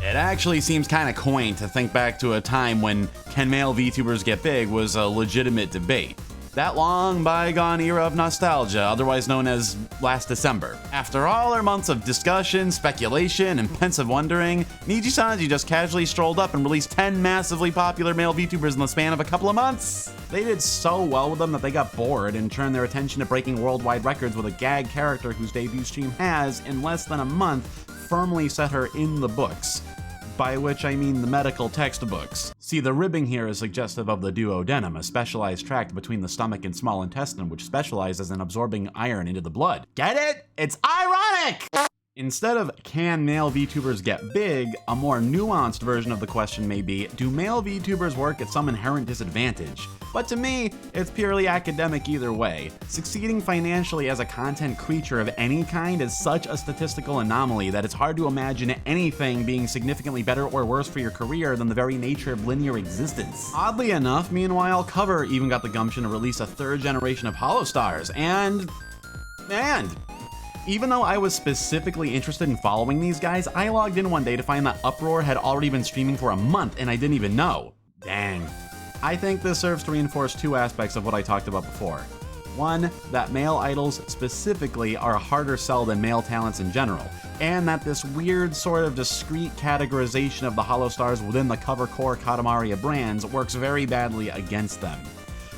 It actually seems kind of quaint to think back to a time when can male VTubers get big was a legitimate debate. That long bygone era of nostalgia, otherwise known as last December. After all our months of discussion, speculation, and pensive wondering, Nijisanji just casually strolled up and released 10 massively popular male VTubers in the span of a couple of months. They did so well with them that they got bored and turned their attention to breaking worldwide records with a gag character whose debut stream has, in less than a month, firmly set her in the books. By which I mean the medical textbooks. See, the ribbing here is suggestive of the duodenum, a specialized tract between the stomach and small intestine which specializes in absorbing iron into the blood. Get it? It's ironic! Instead of can male VTubers get big, a more nuanced version of the question may be, do male VTubers work at some inherent disadvantage? But to me, it's purely academic either way. Succeeding financially as a content creature of any kind is such a statistical anomaly that it's hard to imagine anything being significantly better or worse for your career than the very nature of linear existence. Oddly enough, meanwhile, Cover even got the gumption to release a third generation of Holostars, and even though I was specifically interested in following these guys, I logged in one day to find that Uproar had already been streaming for a month and I didn't even know. Dang. I think this serves to reinforce two aspects of what I talked about before. One, that male idols specifically are a harder sell than male talents in general, and that this weird sort of discrete categorization of the Holostars within the Cover Core Katamaria brands works very badly against them.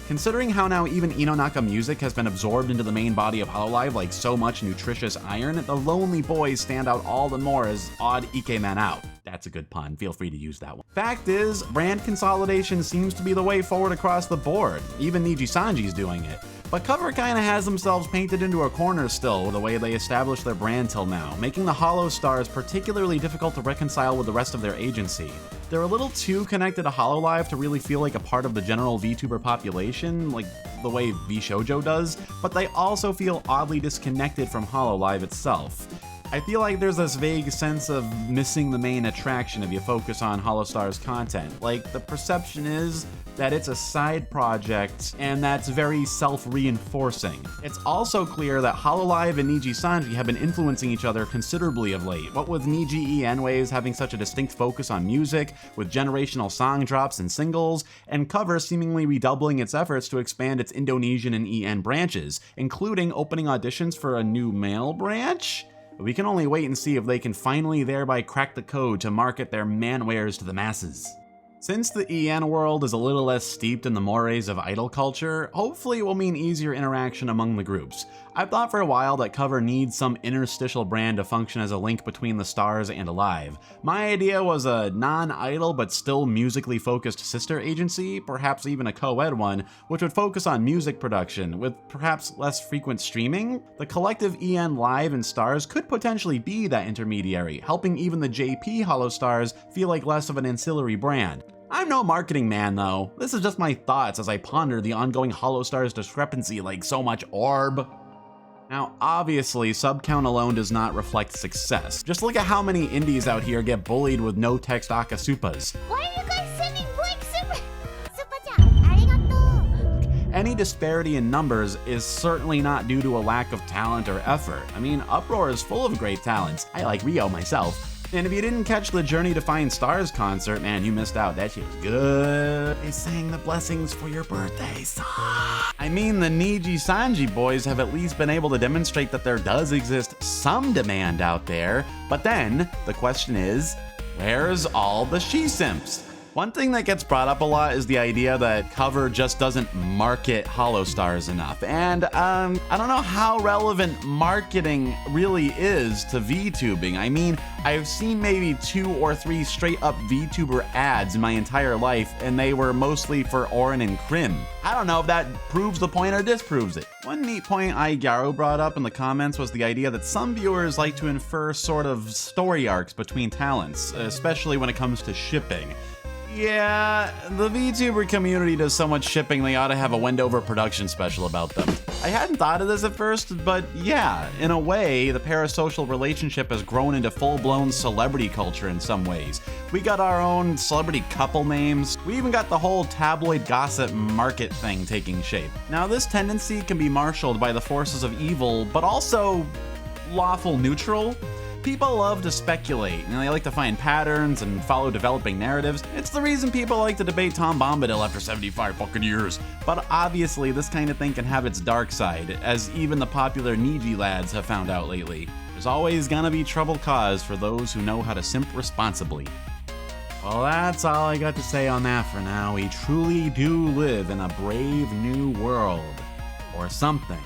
Considering how now even Inonaka music has been absorbed into the main body of Hololive like so much nutritious iron, the Lonely Boys stand out all the more as odd Ikemen out. That's a good pun, feel free to use that one. Fact is, brand consolidation seems to be the way forward across the board. Even Nijisanji's doing it. But Cover kinda has themselves painted into a corner still with the way they established their brand till now, making the Holostars particularly difficult to reconcile with the rest of their agency. They're a little too connected to Hololive to really feel like a part of the general VTuber population, like the way VShoujo does, but they also feel oddly disconnected from Hololive itself. I feel like there's this vague sense of missing the main attraction if you focus on Holostar's content. Like, the perception is that it's a side project, and that's very self-reinforcing. It's also clear that Hololive and Nijisanji have been influencing each other considerably of late, what with Niji EN Waves having such a distinct focus on music, with generational song drops and singles, and Cover seemingly redoubling its efforts to expand its Indonesian and EN branches, including opening auditions for a new male branch? We can only wait and see if they can finally thereby crack the code to market their manwares to the masses. Since the EN world is a little less steeped in the mores of idol culture, hopefully it will mean easier interaction among the groups. I've thought for a while that Cover needs some interstitial brand to function as a link between the stars and Alive. My idea was a non-idol but still musically focused sister agency, perhaps even a co-ed one, which would focus on music production, with perhaps less frequent streaming. The collective EN Live and Stars could potentially be that intermediary, helping even the JP Holostars feel like less of an ancillary brand. I'm no marketing man though, this is just my thoughts as I ponder the ongoing Holostars discrepancy like so much orb. Now, obviously, sub count alone does not reflect success. Just look at how many indies out here get bullied with no-text akasupas. Why are you guys sending blank super? Super-chan, arigato. Any disparity in numbers is certainly not due to a lack of talent or effort. I mean, Uproar is full of great talents. I like Rio myself. And if you didn't catch the Journey to Find Stars concert, man, you missed out. That shit was good. They sang the blessings for your birthday song. I mean, the Nijisanji boys have at least been able to demonstrate that there does exist some demand out there. But then, the question is, where's all the she-simps? One thing that gets brought up a lot is the idea that Cover just doesn't market Holostars enough. And I don't know how relevant marketing really is to VTubing. I mean, I've seen maybe 2 or 3 straight up VTuber ads in my entire life, and they were mostly for Orin and Krim. I don't know if that proves the point or disproves it. One neat point Aigyaru brought up in the comments was the idea that some viewers like to infer sort of story arcs between talents, especially when it comes to shipping. Yeah, the VTuber community does so much shipping they ought to have a Wendover production special about them. I hadn't thought of this at first, but yeah, in a way, the parasocial relationship has grown into full-blown celebrity culture in some ways. We got our own celebrity couple names. We even got the whole tabloid gossip market thing taking shape. Now, this tendency can be marshaled by the forces of evil, but also lawful neutral. People love to speculate, and they like to find patterns and follow developing narratives. It's the reason people like to debate Tom Bombadil after 75 fucking years. But obviously, this kind of thing can have its dark side, as even the popular Niji lads have found out lately. There's always gonna be trouble caused for those who know how to simp responsibly. Well, that's all I got to say on that for now. We truly do live in a brave new world. Or something.